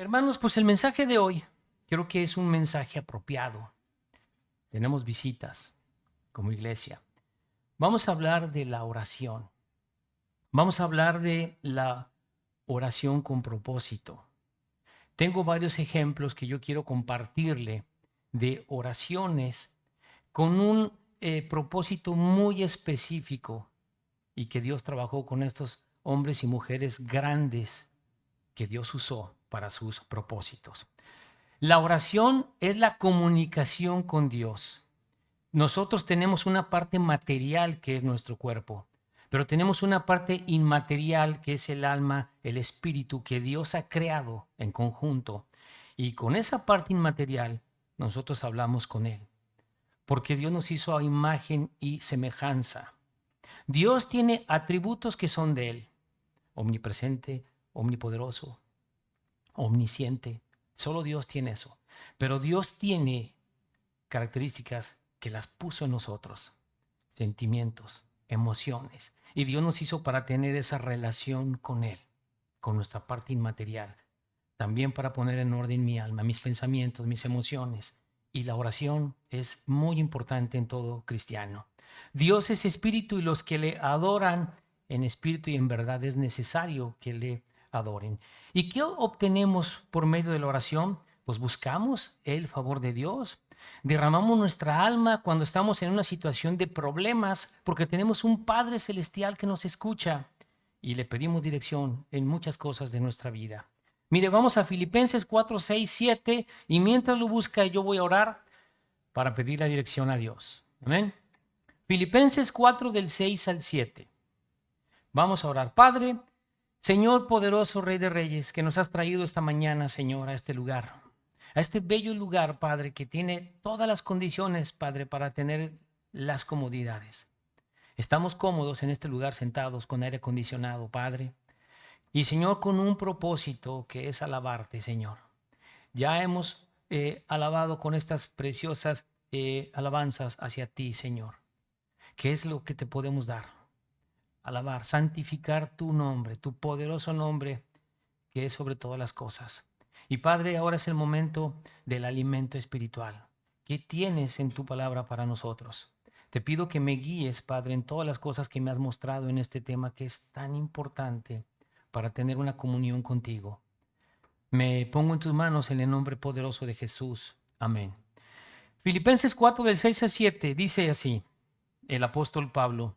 Hermanos, pues el mensaje de hoy creo que es un mensaje apropiado. Tenemos visitas como iglesia. Vamos a hablar de la oración. Vamos a hablar de la oración con propósito. Tengo varios ejemplos que yo quiero compartirle de oraciones con un propósito muy específico y que Dios trabajó con estos hombres y mujeres grandes que Dios usó para sus propósitos. La oración es la comunicación con Dios. Nosotros tenemos una parte material que es nuestro cuerpo, pero tenemos una parte inmaterial que es el alma, el espíritu que Dios ha creado en conjunto. Y con esa parte inmaterial nosotros hablamos con Él, porque Dios nos hizo a imagen y semejanza. Dios tiene atributos que son de Él: omnipresente, omnipoderoso, omnisciente. Solo Dios tiene eso. Pero Dios tiene características que las puso en nosotros: sentimientos, emociones. Y Dios nos hizo para tener esa relación con Él, con nuestra parte inmaterial. También para poner en orden mi alma, mis pensamientos, mis emociones. Y la oración es muy importante en todo cristiano. Dios es espíritu y los que le adoran en espíritu y en verdad es necesario que le adoren. ¿Y qué obtenemos por medio de la oración? Pues buscamos el favor de Dios. Derramamos nuestra alma cuando estamos en una situación de problemas porque tenemos un Padre Celestial que nos escucha y le pedimos dirección en muchas cosas de nuestra vida. Mire, vamos a Filipenses 4, 6, 7 y mientras lo busca yo voy a orar para pedir la dirección a Dios. Amén. Filipenses 4 del 6 al 7. Vamos a orar. Padre, Señor poderoso Rey de Reyes, que nos has traído esta mañana, Señor, a este lugar, a este bello lugar, Padre, que tiene todas las condiciones, Padre, para tener las comodidades. Estamos cómodos en este lugar sentados con aire acondicionado, Padre. Y Señor, con un propósito que es alabarte, Señor. Ya hemos alabado con estas preciosas alabanzas hacia ti, Señor. ¿Qué es lo que te podemos dar? Alabar, santificar tu nombre, tu poderoso nombre, que es sobre todas las cosas. Y Padre, ahora es el momento del alimento espiritual. ¿Qué tienes en tu palabra para nosotros? Te pido que me guíes, Padre, en todas las cosas que me has mostrado en este tema que es tan importante para tener una comunión contigo. Me pongo en tus manos en el nombre poderoso de Jesús. Amén. Filipenses 4 del 6 al 7 dice así el apóstol Pablo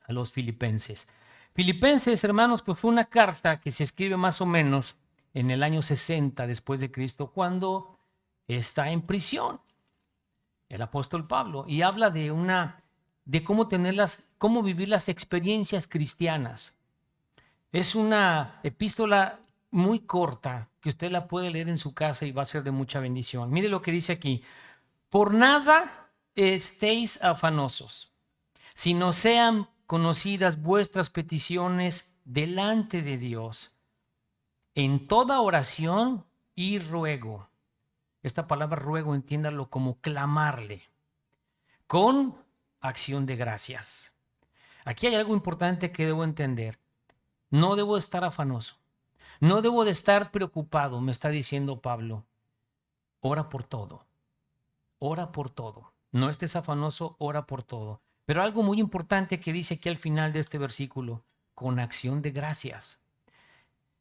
a los filipenses. Filipenses, hermanos, pues fue una carta que se escribe más o menos en el año 60 después de Cristo, cuando está en prisión el apóstol Pablo y habla de cómo vivir las experiencias cristianas. Es una epístola muy corta que usted la puede leer en su casa y va a ser de mucha bendición. Mire lo que dice aquí: por nada estéis afanosos, sino sean conocidas vuestras peticiones delante de Dios en toda oración y ruego. Esta palabra ruego, entiéndalo como clamarle, con acción de gracias. Aquí hay algo importante que debo entender. No debo estar afanoso. No debo de estar preocupado, me está diciendo Pablo. Ora por todo. Ora por todo. No estés afanoso, ora por todo. Pero algo muy importante que dice aquí al final de este versículo: con acción de gracias.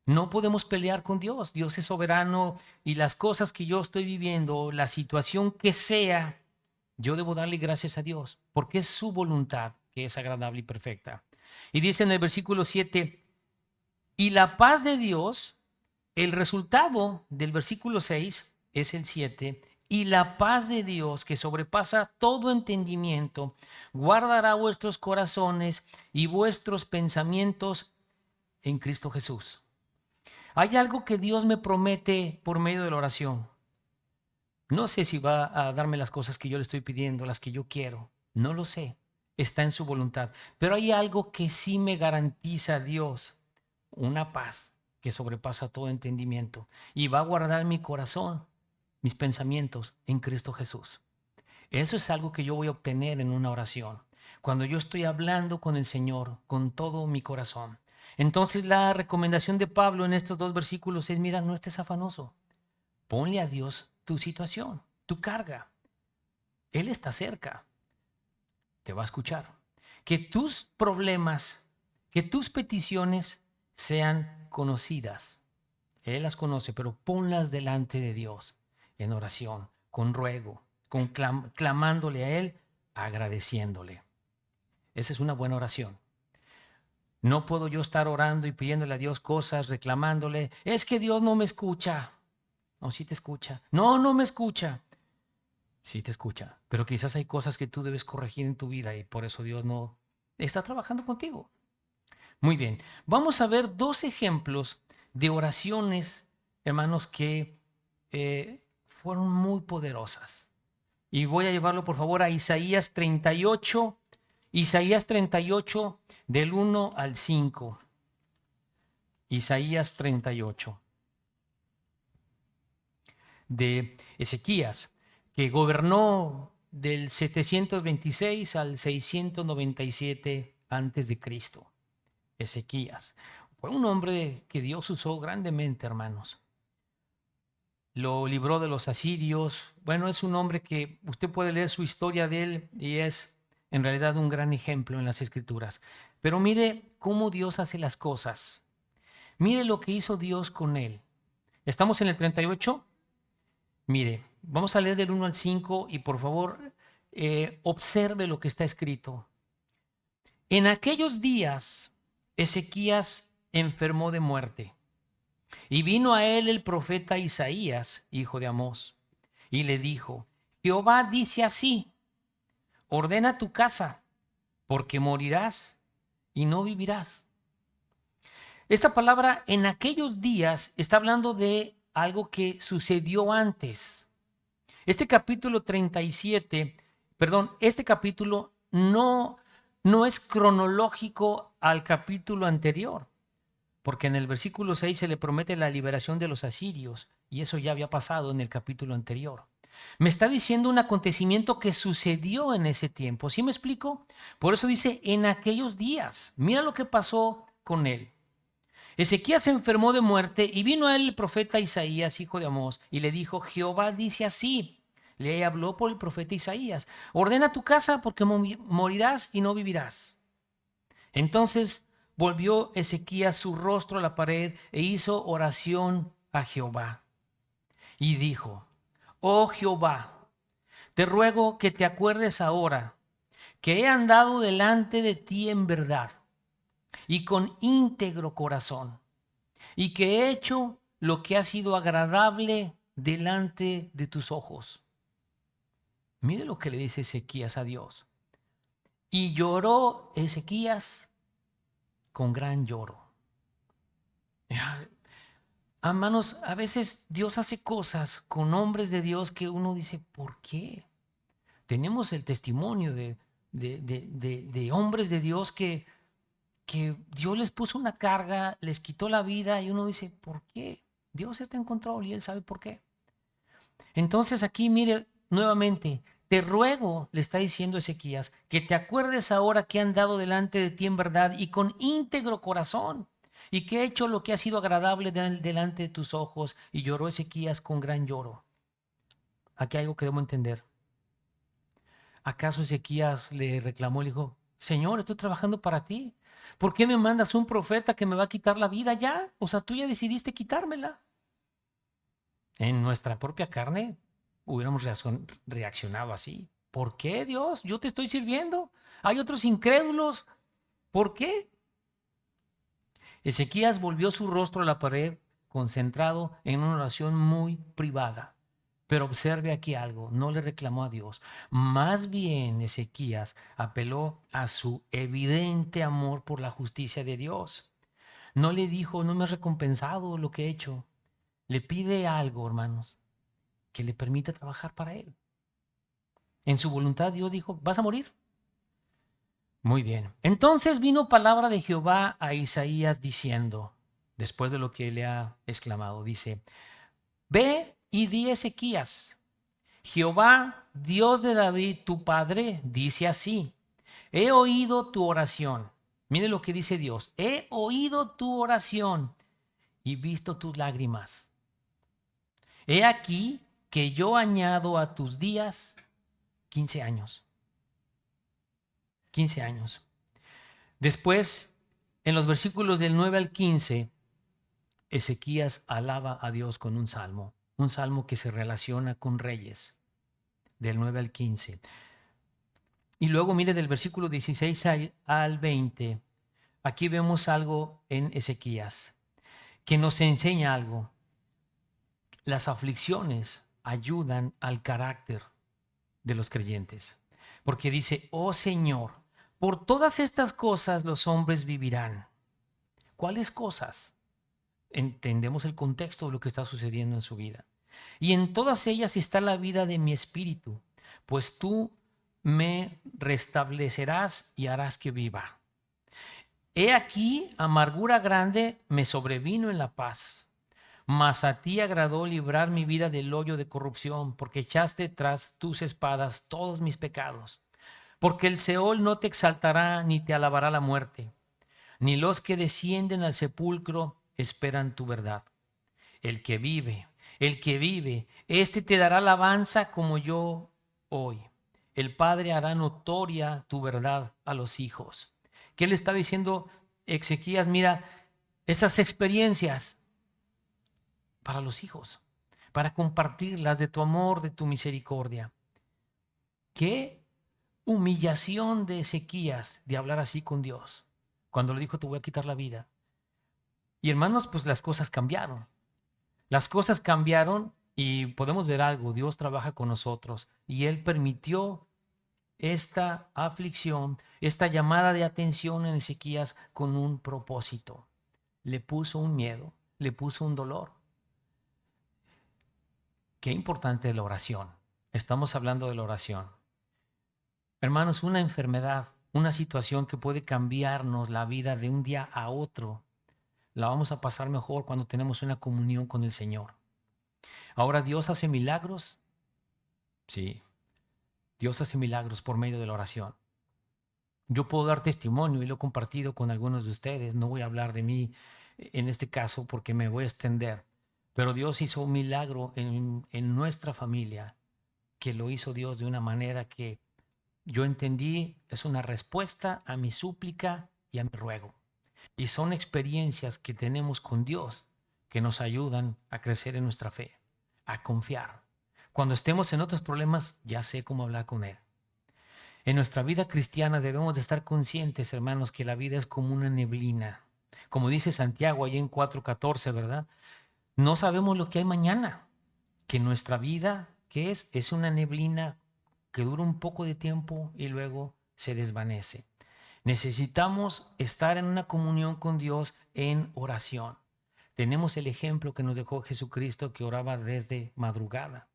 No podemos pelear con Dios. Dios es soberano y las cosas que yo estoy viviendo, la situación que sea, yo debo darle gracias a Dios porque es su voluntad que es agradable y perfecta. Y dice en el versículo 7, y la paz de Dios, el resultado del versículo 6 es el 7, y la paz de Dios que sobrepasa todo entendimiento, guardará vuestros corazones y vuestros pensamientos en Cristo Jesús. Hay algo que Dios me promete por medio de la oración. No sé si va a darme las cosas que yo le estoy pidiendo, las que yo quiero. No lo sé. Está en su voluntad. Pero hay algo que sí me garantiza Dios: una paz que sobrepasa todo entendimiento. Y va a guardar mi corazón, mis pensamientos en Cristo Jesús. Eso es algo que yo voy a obtener en una oración. Cuando yo estoy hablando con el Señor con todo mi corazón. Entonces la recomendación de Pablo en estos dos versículos es, mira, no estés afanoso. Ponle a Dios tu situación, tu carga. Él está cerca, te va a escuchar. Que tus problemas, que tus peticiones sean conocidas. Él las conoce, pero ponlas delante de Dios en oración, con ruego, con clamándole a Él, agradeciéndole. Esa es una buena oración. No puedo yo estar orando y pidiéndole a Dios cosas, reclamándole, es que Dios no me escucha. No, sí te escucha. No, no me escucha. Sí te escucha, pero quizás hay cosas que tú debes corregir en tu vida y por eso Dios no está trabajando contigo. Muy bien, vamos a ver dos ejemplos de oraciones, hermanos, que fueron muy poderosas. Y voy a llevarlo, por favor, a Isaías 38, Isaías 38, del 1 al 5. Isaías 38, de Ezequías, que gobernó del 726 al 697 antes de Cristo. Ezequías fue un hombre que Dios usó grandemente, hermanos. Lo libró de los asirios. Bueno, es un hombre que usted puede leer su historia de él y es en realidad un gran ejemplo en las Escrituras. Pero mire cómo Dios hace las cosas. Mire lo que hizo Dios con él. ¿Estamos en el 38? Mire, vamos a leer del 1 al 5 y por favor observe lo que está escrito. En aquellos días, Ezequías enfermó de muerte y vino a él el profeta Isaías, hijo de Amós, y le dijo, Jehová dice así, ordena tu casa, porque morirás y no vivirás. Esta palabra en aquellos días está hablando de algo que sucedió antes. Este capítulo 37, este capítulo no es cronológico al capítulo anterior, porque en el versículo 6 se le promete la liberación de los asirios, y eso ya había pasado en el capítulo anterior. Me está diciendo un acontecimiento que sucedió en ese tiempo, ¿sí me explico? Por eso dice, en aquellos días, mira lo que pasó con él. Ezequías se enfermó de muerte y vino a él el profeta Isaías, hijo de Amós, y le dijo, Jehová dice así, le habló por el profeta Isaías, ordena tu casa porque morirás y no vivirás. Entonces volvió Ezequías su rostro a la pared e hizo oración a Jehová. Y dijo, oh Jehová, te ruego que te acuerdes ahora que he andado delante de ti en verdad y con íntegro corazón, y que he hecho lo que ha sido agradable delante de tus ojos. Mire lo que le dice Ezequías a Dios. Y lloró Ezequías con gran lloro. Hermanos, a veces Dios hace cosas con hombres de Dios que uno dice, ¿por qué? Tenemos el testimonio de hombres de Dios que Dios les puso una carga, les quitó la vida y uno dice, ¿por qué? Dios está en control y Él sabe por qué. Entonces aquí mire nuevamente, te ruego, le está diciendo Ezequías, que te acuerdes ahora que han dado delante de ti en verdad y con íntegro corazón, y que he hecho lo que ha sido agradable delante de tus ojos. Y lloró Ezequías con gran lloro. Aquí hay algo que debemos entender. ¿Acaso Ezequías le reclamó, le dijo, Señor, estoy trabajando para ti? ¿Por qué me mandas un profeta que me va a quitar la vida ya? O sea, tú ya decidiste quitármela. En nuestra propia carne hubiéramos reaccionado así. ¿Por qué, Dios? Yo te estoy sirviendo. Hay otros incrédulos. ¿Por qué? Ezequías volvió su rostro a la pared, concentrado en una oración muy privada. Pero observe aquí algo, no le reclamó a Dios. Más bien Ezequías apeló a su evidente amor por la justicia de Dios. No le dijo, no me has recompensado lo que he hecho. Le pide algo, hermanos, que le permita trabajar para él. En su voluntad Dios dijo, vas a morir. Muy bien. Entonces vino palabra de Jehová a Isaías diciendo, después de lo que le ha exclamado, dice, ve y di a Ezequías, Jehová, Dios de David, tu padre, dice así, he oído tu oración. Mire lo que dice Dios. He oído tu oración y visto tus lágrimas. He aquí que yo añado a tus días 15 años. 15 años. Después, en los versículos del 9 al 15, Ezequías alaba a Dios con un salmo que se relaciona con reyes, del 9 al 15. Y luego mire del versículo 16 al 20, aquí vemos algo en Ezequías que nos enseña algo. Las aflicciones ayudan al carácter de los creyentes, porque dice, oh Señor, por todas estas cosas los hombres vivirán. ¿Cuáles cosas? Entendemos el contexto de lo que está sucediendo en su vida. Y en todas ellas está la vida de mi espíritu, pues tú me restablecerás y harás que viva. He aquí, amargura grande me sobrevino en la paz, mas a ti agradó librar mi vida del hoyo de corrupción, porque echaste tras tus espadas todos mis pecados. Porque el Seol no te exaltará ni te alabará la muerte, ni los que descienden al sepulcro esperan tu verdad. El que vive, éste te dará alabanza como yo hoy. El Padre hará notoria tu verdad a los hijos. ¿Qué le está diciendo Ezequías? Mira, esas experiencias para los hijos, para compartirlas de tu amor, de tu misericordia. ¿Qué humillación de Ezequías de hablar así con Dios? Cuando le dijo, te voy a quitar la vida. Y hermanos, pues las cosas cambiaron. Las cosas cambiaron y podemos ver algo. Dios trabaja con nosotros y Él permitió esta aflicción, esta llamada de atención en Ezequías con un propósito. Le puso un miedo, le puso un dolor. Qué importante es la oración. Estamos hablando de la oración. Hermanos, una enfermedad, una situación que puede cambiarnos la vida de un día a otro, la vamos a pasar mejor cuando tenemos una comunión con el Señor. Ahora, ¿Dios hace milagros? Sí, Dios hace milagros por medio de la oración. Yo puedo dar testimonio y lo he compartido con algunos de ustedes. No voy a hablar de mí en este caso porque me voy a extender. Pero Dios hizo un milagro en nuestra familia, que lo hizo Dios de una manera que yo entendí es una respuesta a mi súplica y a mi ruego. Y son experiencias que tenemos con Dios que nos ayudan a crecer en nuestra fe, a confiar. Cuando estemos en otros problemas, ya sé cómo hablar con Él. En nuestra vida cristiana debemos de estar conscientes, hermanos, que la vida es como una neblina. Como dice Santiago ahí en 4:14, ¿verdad? No sabemos lo que hay mañana. Que nuestra vida, ¿qué es? Es una neblina que dura un poco de tiempo y luego se desvanece. Necesitamos estar en una comunión con Dios en oración. Tenemos el ejemplo que nos dejó Jesucristo, que oraba desde madrugada.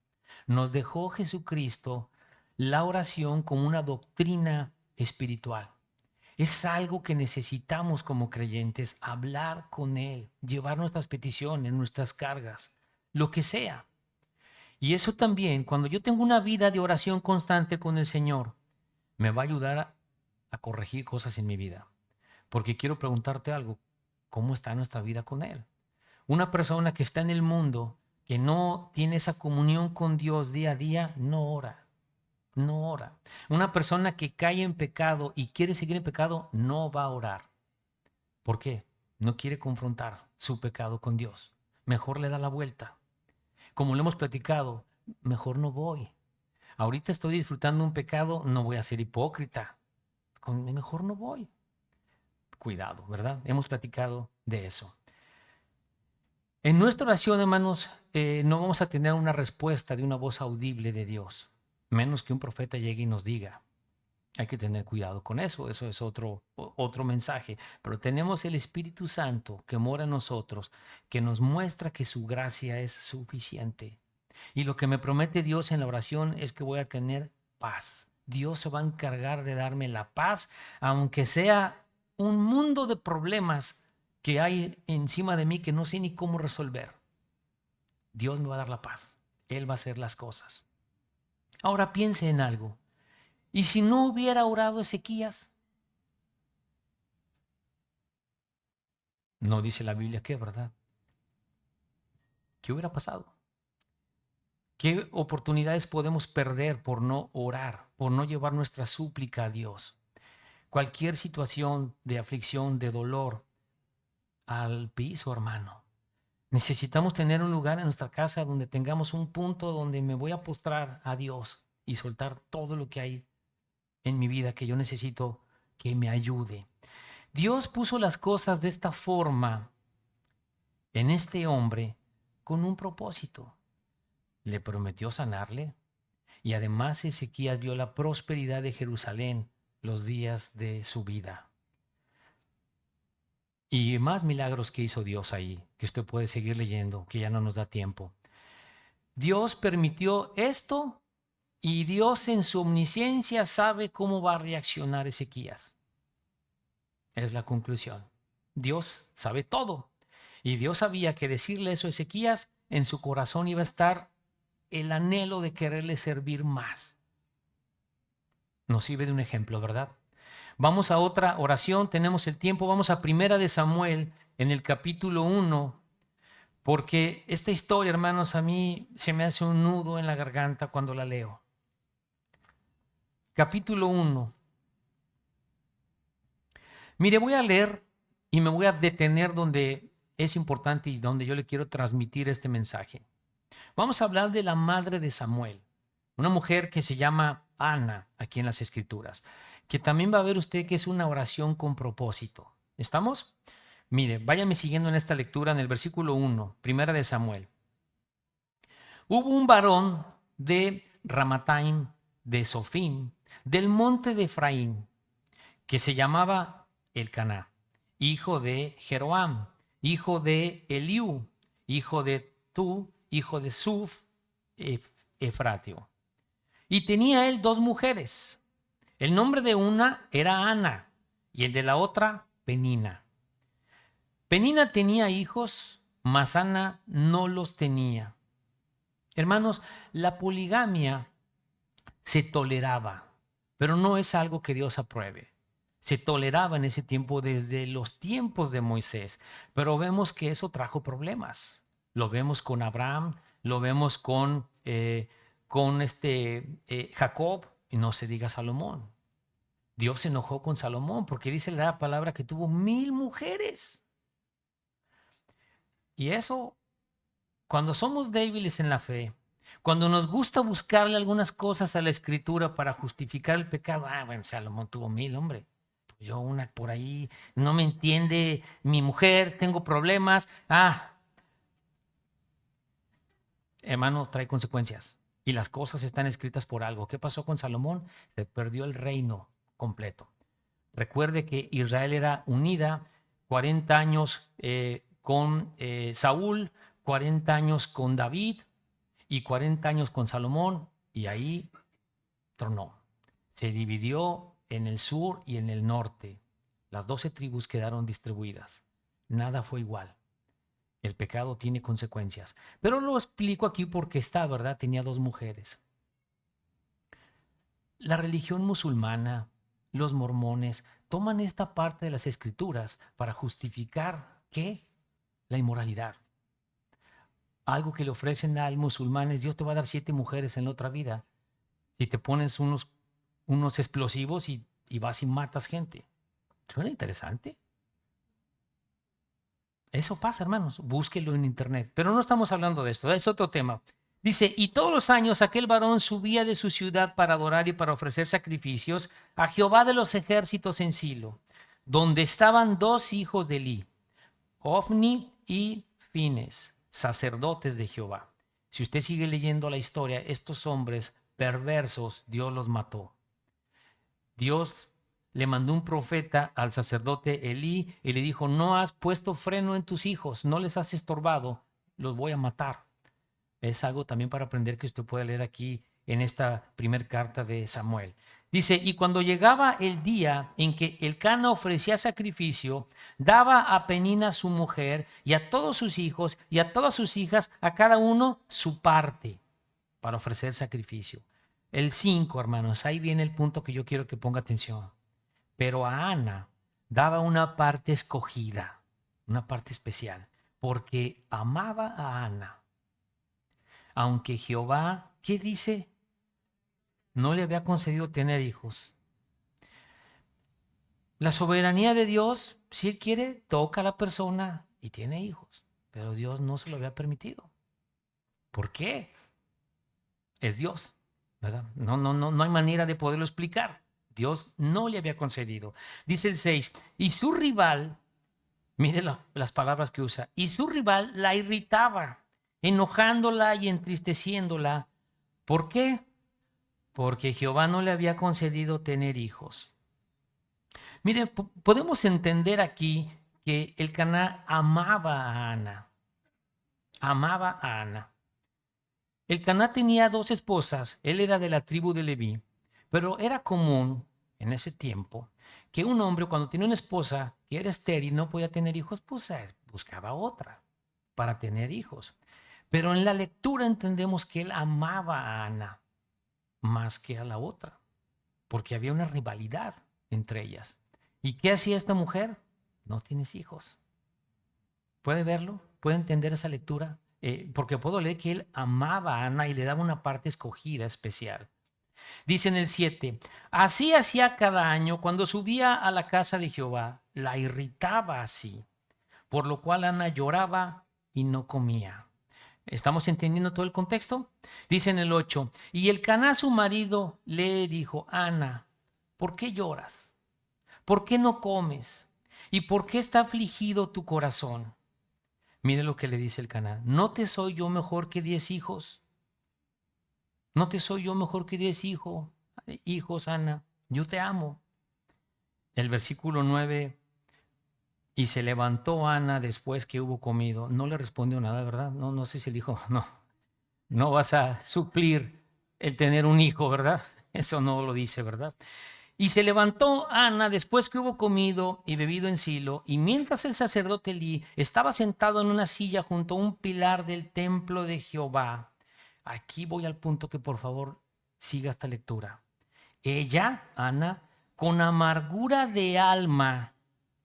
Nos dejó Jesucristo la oración como una doctrina espiritual. Es algo que necesitamos como creyentes, hablar con Él, llevar nuestras peticiones, nuestras cargas, lo que sea. Y eso también, cuando yo tengo una vida de oración constante con el Señor, me va a ayudar a corregir cosas en mi vida. Porque quiero preguntarte algo, ¿cómo está nuestra vida con Él? Una persona que está en el mundo, que no tiene esa comunión con Dios día a día, no ora, no ora. Una persona que cae en pecado y quiere seguir en pecado, no va a orar. ¿Por qué? No quiere confrontar su pecado con Dios. Mejor le da la vuelta. Como lo hemos platicado, mejor no voy. Ahorita estoy disfrutando un pecado, no voy a ser hipócrita. Mejor no voy. Cuidado, ¿verdad? Hemos platicado de eso. En nuestra oración, hermanos, no vamos a tener una respuesta de una voz audible de Dios, menos que un profeta llegue y nos diga. Hay que tener cuidado con eso, eso es otro mensaje. Pero tenemos el Espíritu Santo que mora en nosotros, que nos muestra que su gracia es suficiente. Y lo que me promete Dios en la oración es que voy a tener paz. Dios se va a encargar de darme la paz, aunque sea un mundo de problemas que hay encima de mí que no sé ni cómo resolver. Dios me va a dar la paz. Él va a hacer las cosas. Ahora piense en algo. ¿Y si no hubiera orado Ezequías? No dice la Biblia qué, ¿verdad? ¿Qué hubiera pasado? ¿Qué oportunidades podemos perder por no orar, por no llevar nuestra súplica a Dios? Cualquier situación de aflicción, de dolor, al piso, hermano. Necesitamos tener un lugar en nuestra casa donde tengamos un punto donde me voy a postrar a Dios y soltar todo lo que hay en mi vida que yo necesito que me ayude. Dios puso las cosas de esta forma en este hombre con un propósito. Le prometió sanarle y además Ezequías vio la prosperidad de Jerusalén los días de su vida. Y más milagros que hizo Dios ahí, que usted puede seguir leyendo, que ya no nos da tiempo. Dios permitió esto y Dios en su omnisciencia sabe cómo va a reaccionar Ezequías. Es la conclusión. Dios sabe todo. Y Dios sabía que decirle eso a Ezequías, en su corazón iba a estar el anhelo de quererle servir más. Nos sirve de un ejemplo, ¿verdad? Vamos a otra oración, tenemos el tiempo, vamos a Primera de Samuel en el capítulo 1, porque esta historia, hermanos, a mí se me hace un nudo en la garganta cuando la leo. Capítulo 1. Mire, voy a leer y me voy a detener donde es importante y donde yo le quiero transmitir este mensaje. Vamos a hablar de la madre de Samuel, una mujer que se llama Ana aquí en las Escrituras, que también va a ver usted que es una oración con propósito. ¿Estamos? Mire, váyame siguiendo en esta lectura en el versículo 1, Primera de Samuel. Hubo un varón de Ramataim, de Sofim, del monte de Efraín, que se llamaba Elcaná, hijo de Jeroam, hijo de Eliú, hijo de Tu, hijo de Suf, Efratio. Y tenía él dos mujeres. El nombre de una era Ana y el de la otra Penina. Penina tenía hijos, mas Ana no los tenía. Hermanos, la poligamia se toleraba, pero no es algo que Dios apruebe. Se toleraba en ese tiempo desde los tiempos de Moisés, pero vemos que eso trajo problemas. Lo vemos con Abraham, lo vemos con Jacob, y no se diga Salomón. Dios se enojó con Salomón porque dice la palabra que tuvo 1000 mujeres. Y eso, cuando somos débiles en la fe, cuando nos gusta buscarle algunas cosas a la escritura para justificar el pecado, bueno, Salomón tuvo 1000, hombre. Yo una por ahí, no me entiende mi mujer, tengo problemas. Hermano, trae consecuencias. Y las cosas están escritas por algo. ¿Qué pasó con Salomón? Se perdió el reino completo. Recuerde que Israel era unida 40 años con Saúl, 40 años con David y 40 años con Salomón, y ahí tronó. Se dividió en el sur y en el norte. Las 12 tribus quedaron distribuidas. Nada fue igual. El pecado tiene consecuencias. Pero lo explico aquí porque esta, ¿verdad? Tenía dos mujeres. La religión musulmana, los mormones, toman esta parte de las escrituras para justificar, ¿qué? La inmoralidad. Algo que le ofrecen al musulmán es: Dios te va a dar 7 mujeres en la otra vida si te pones unos explosivos y vas y matas gente. ¿Suena interesante? Eso pasa, hermanos. Búsquelo en internet. Pero no estamos hablando de esto, es otro tema. Dice: y todos los años aquel varón subía de su ciudad para adorar y para ofrecer sacrificios a Jehová de los ejércitos en Silo, donde estaban 2 hijos de Elí, Ofni y Fines, sacerdotes de Jehová. Si usted sigue leyendo la historia, estos hombres perversos, Dios los mató. Dios le mandó un profeta al sacerdote Elí y le dijo: no has puesto freno en tus hijos, no les has estorbado, los voy a matar. Es algo también para aprender que usted puede leer aquí en esta primera carta de Samuel. Dice: y cuando llegaba el día en que Elcana ofrecía sacrificio, daba a Penina su mujer y a todos sus hijos y a todas sus hijas, a cada uno su parte para ofrecer sacrificio. El 5, hermanos, ahí viene el punto que yo quiero que ponga atención. Pero a Ana daba una parte escogida. una parte especial, porque amaba a Ana, aunque Jehová, ¿qué dice? No le había concedido tener hijos. La soberanía de Dios, si Él quiere, toca a la persona y tiene hijos, pero Dios no se lo había permitido. ¿Por qué? Es Dios, ¿verdad? No hay manera de poderlo explicar. Dios no le había concedido. Dice el 6, y su rival, mire las palabras que usa, y su rival la irritaba, enojándola y entristeciéndola. ¿Por qué? Porque Jehová no le había concedido tener hijos. Mire, podemos entender aquí que el Caná amaba a Ana, amaba a Ana. El Caná tenía dos esposas, él era de la tribu de Leví, pero era común en ese tiempo que un hombre cuando tenía una esposa que era estéril y no podía tener hijos, pues buscaba otra para tener hijos. Pero en la lectura entendemos que él amaba a Ana más que a la otra, porque había una rivalidad entre ellas. ¿Y qué hacía esta mujer? No tienes hijos. ¿Puede verlo? ¿Puede entender esa lectura? Porque puedo leer que él amaba a Ana y le daba una parte escogida especial. Dice en el 7, así hacía cada año cuando subía a la casa de Jehová, la irritaba así, por lo cual Ana lloraba y no comía. ¿Estamos entendiendo todo el contexto? Dice en el 8, y el Caná su marido le dijo, Ana, ¿por qué lloras? ¿Por qué no comes? ¿Y por qué está afligido tu corazón? Mire lo que le dice el Caná. ¿No te soy yo mejor que 10 hijos? ¿No te soy yo mejor que 10 hijos, Ana? Yo te amo. El versículo 9, y se levantó Ana después que hubo comido. No le respondió nada, ¿verdad? No sé si le dijo, no vas a suplir el tener un hijo, ¿verdad? Eso no lo dice, ¿verdad? Y se levantó Ana después que hubo comido y bebido en Silo, y mientras el sacerdote Elí estaba sentado en una silla junto a un pilar del templo de Jehová. Aquí voy al punto que por favor siga esta lectura. Ella, Ana, con amargura de alma,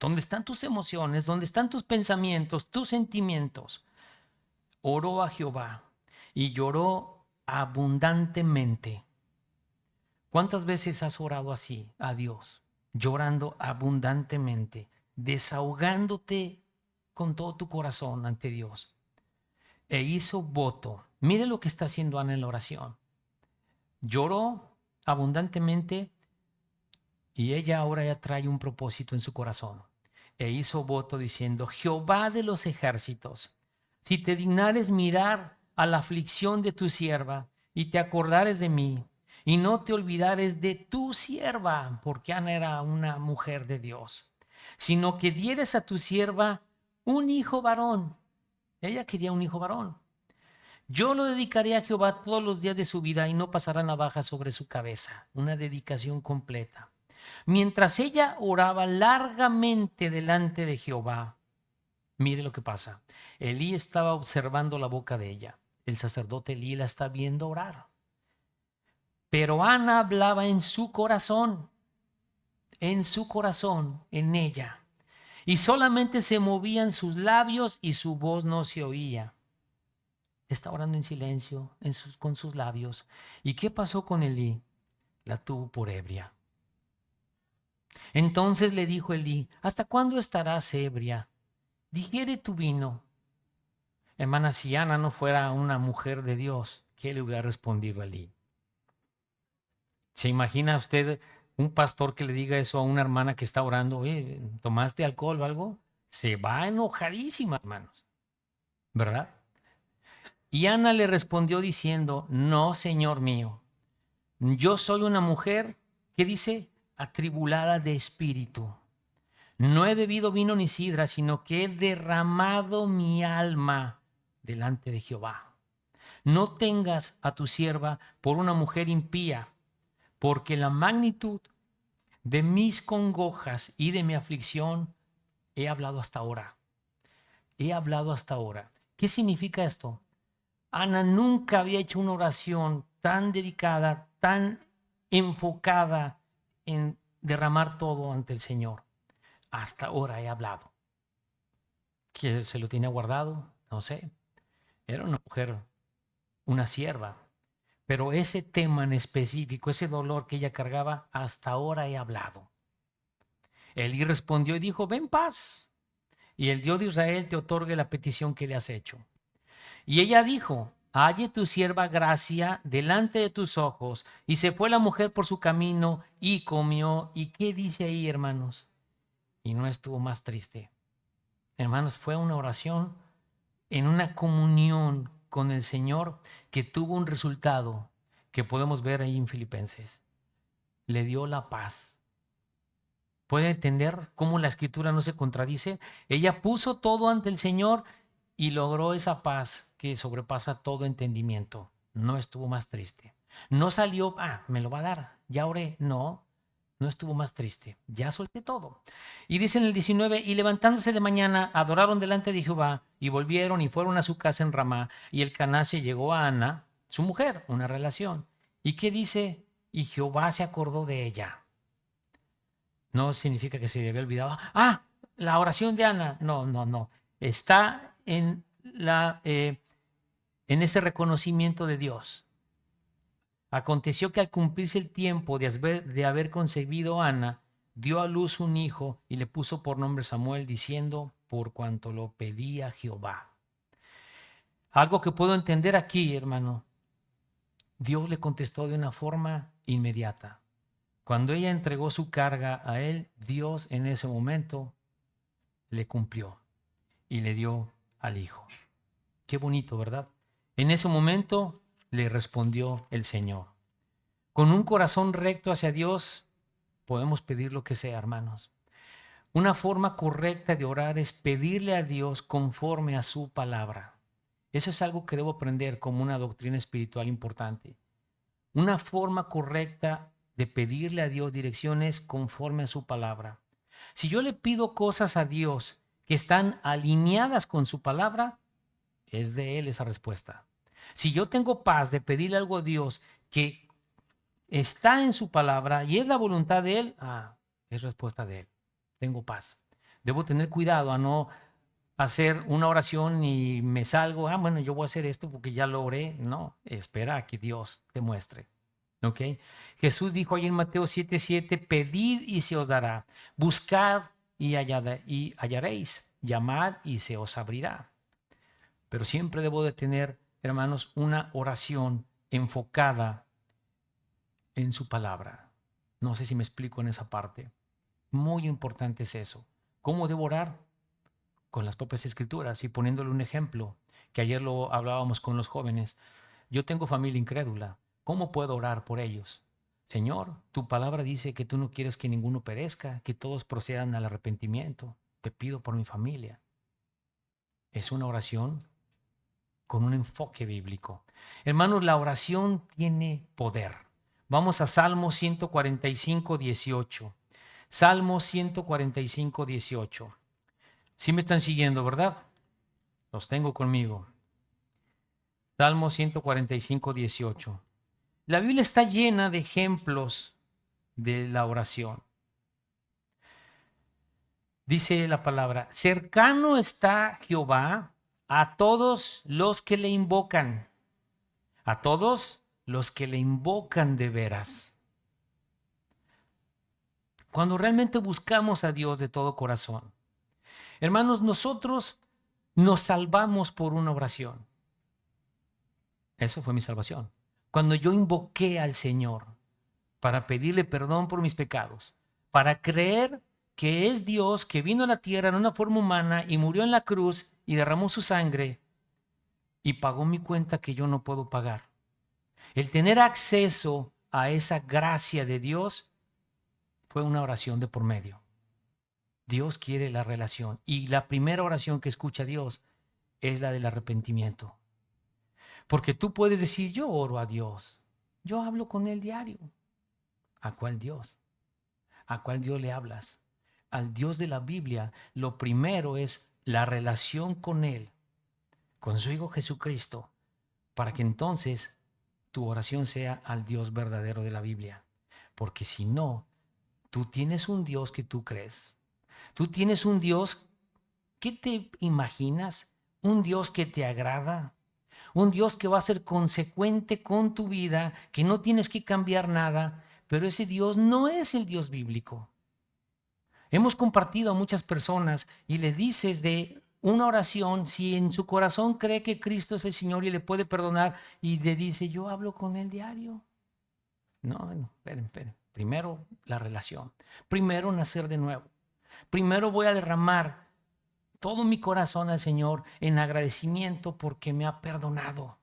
¿dónde están tus emociones? ¿Dónde están tus pensamientos, tus sentimientos? Oró a Jehová y lloró abundantemente. ¿Cuántas veces has orado así a Dios? Llorando abundantemente, desahogándote con todo tu corazón ante Dios. E hizo voto. Mire lo que está haciendo Ana en la oración. Lloró abundantemente y ella ahora ya trae un propósito en su corazón. E hizo voto diciendo, Jehová de los ejércitos, si te dignares mirar a la aflicción de tu sierva y te acordares de mí, y no te olvidares de tu sierva, porque Ana era una mujer de Dios, sino que dieres a tu sierva un hijo varón. Ella quería un hijo varón. Yo lo dedicaré a Jehová todos los días de su vida y no pasará navaja sobre su cabeza. Una dedicación completa. Mientras ella oraba largamente delante de Jehová, mire lo que pasa. Elí estaba observando la boca de ella. El sacerdote Elí la está viendo orar. Pero Ana hablaba en su corazón, en ella. Y solamente se movían sus labios y su voz no se oía. Está orando en silencio con sus labios. ¿Y qué pasó con Elí? La tuvo por ebria. Entonces le dijo Elí, ¿hasta cuándo estarás ebria? Digiere tu vino. Hermana, si Ana no fuera una mujer de Dios, ¿qué le hubiera respondido a Elí? ¿Se imagina usted un pastor que le diga eso a una hermana que está orando? Oye, ¿tomaste alcohol o algo? Se va enojadísima, hermanos, ¿verdad? Y Ana le respondió diciendo, no, Señor mío, yo soy una mujer que dice atribulada de espíritu. No he bebido vino ni sidra, sino que he derramado mi alma delante de Jehová. No tengas a tu sierva por una mujer impía, porque la magnitud de mis congojas y de mi aflicción he hablado hasta ahora. He hablado hasta ahora. ¿Qué significa esto? Ana nunca había hecho una oración tan dedicada, tan enfocada en derramar todo ante el Señor. Hasta ahora he hablado. que se lo tenía guardado, no sé. Era una mujer, una sierva. Pero ese tema en específico, ese dolor que ella cargaba, hasta ahora he hablado. Elí respondió y dijo, ven paz, y el Dios de Israel te otorgue la petición que le has hecho. Y ella dijo, halle tu sierva gracia delante de tus ojos. Y se fue la mujer por su camino y comió. ¿Y qué dice ahí, hermanos? Y no estuvo más triste. Hermanos, fue una oración en una comunión con el Señor que tuvo un resultado que podemos ver ahí en Filipenses. Le dio la paz. ¿Puede entender cómo la escritura no se contradice? Ella puso todo ante el Señor y logró esa paz que sobrepasa todo entendimiento. No estuvo más triste. No salió, me lo va a dar, ya oré. No, no estuvo más triste. Ya solté todo. Y dice en el 19, y levantándose de mañana, adoraron delante de Jehová y volvieron y fueron a su casa en Ramá. Y el Caná se llegó a Ana, su mujer, una relación. ¿Y qué dice? Y Jehová se acordó de ella. No significa que se le había olvidado. La oración de Ana. No, no, no. Está en ese reconocimiento de Dios. Aconteció que al cumplirse el tiempo de haber concebido Ana, dio a luz un hijo y le puso por nombre Samuel, diciendo, por cuanto lo pedía Jehová. Algo que puedo entender aquí, hermano. Dios le contestó de una forma inmediata. Cuando ella entregó su carga a él, Dios en ese momento le cumplió y le dio al hijo. Qué bonito, ¿verdad? En ese momento le respondió el Señor. Con un corazón recto hacia Dios podemos pedir lo que sea, hermanos. Una forma correcta de orar es pedirle a Dios conforme a su palabra. Eso es algo que debo aprender como una doctrina espiritual importante. Una forma correcta de pedirle a Dios direcciones conforme a su palabra. Si yo le pido cosas a Dios que están alineadas con su palabra, es de Él esa respuesta. Si yo tengo paz de pedirle algo a Dios que está en su palabra y es la voluntad de Él, es respuesta de Él. Tengo paz. Debo tener cuidado a no hacer una oración y me salgo, bueno, yo voy a hacer esto porque ya lo oré. No, espera a que Dios te muestre. ¿Ok? Jesús dijo ahí en Mateo 7:7, pedid y se os dará, buscad y hallaréis, llamad y se os abrirá. Pero siempre debo de tener, hermanos, una oración enfocada en su palabra. No sé si me explico en esa parte. Muy importante es eso. ¿Cómo debo orar? Con las propias escrituras y poniéndole un ejemplo, que ayer lo hablábamos con los jóvenes. Yo tengo familia incrédula. ¿Cómo puedo orar por ellos? Señor, tu palabra dice que tú no quieres que ninguno perezca, que todos procedan al arrepentimiento. Te pido por mi familia. Es una oración con un enfoque bíblico. Hermanos, la oración tiene poder. Vamos a Salmo 145, 18. Salmo 145, 18. Sí me están siguiendo, ¿verdad? Los tengo conmigo. Salmo 145, 18. La Biblia está llena de ejemplos de la oración. Dice la palabra, cercano está Jehová a todos los que le invocan, a todos los que le invocan de veras. Cuando realmente buscamos a Dios de todo corazón. Hermanos, nosotros nos salvamos por una oración. Eso fue mi salvación. Cuando yo invoqué al Señor para pedirle perdón por mis pecados, para creer que es Dios que vino a la tierra en una forma humana y murió en la cruz y derramó su sangre y pagó mi cuenta que yo no puedo pagar. El tener acceso a esa gracia de Dios fue una oración de por medio. Dios quiere la relación y la primera oración que escucha Dios es la del arrepentimiento. Porque tú puedes decir, yo oro a Dios, yo hablo con Él diario. ¿A cuál Dios? ¿A cuál Dios le hablas? Al Dios de la Biblia, lo primero es la relación con Él, con su Hijo Jesucristo, para que entonces tu oración sea al Dios verdadero de la Biblia. Porque si no, tú tienes un Dios que tú crees. Tú tienes un Dios ¿Qué te imaginas? ¿Un Dios que te agrada? Un Dios que va a ser consecuente con tu vida, que no tienes que cambiar nada, pero ese Dios no es el Dios bíblico. Hemos compartido a muchas personas y le dices de una oración, si en su corazón cree que Cristo es el Señor y le puede perdonar, y le dice, yo hablo con él diario. No, esperen. Primero la relación. Primero nacer de nuevo. Primero voy a derramar todo mi corazón al Señor en agradecimiento porque me ha perdonado.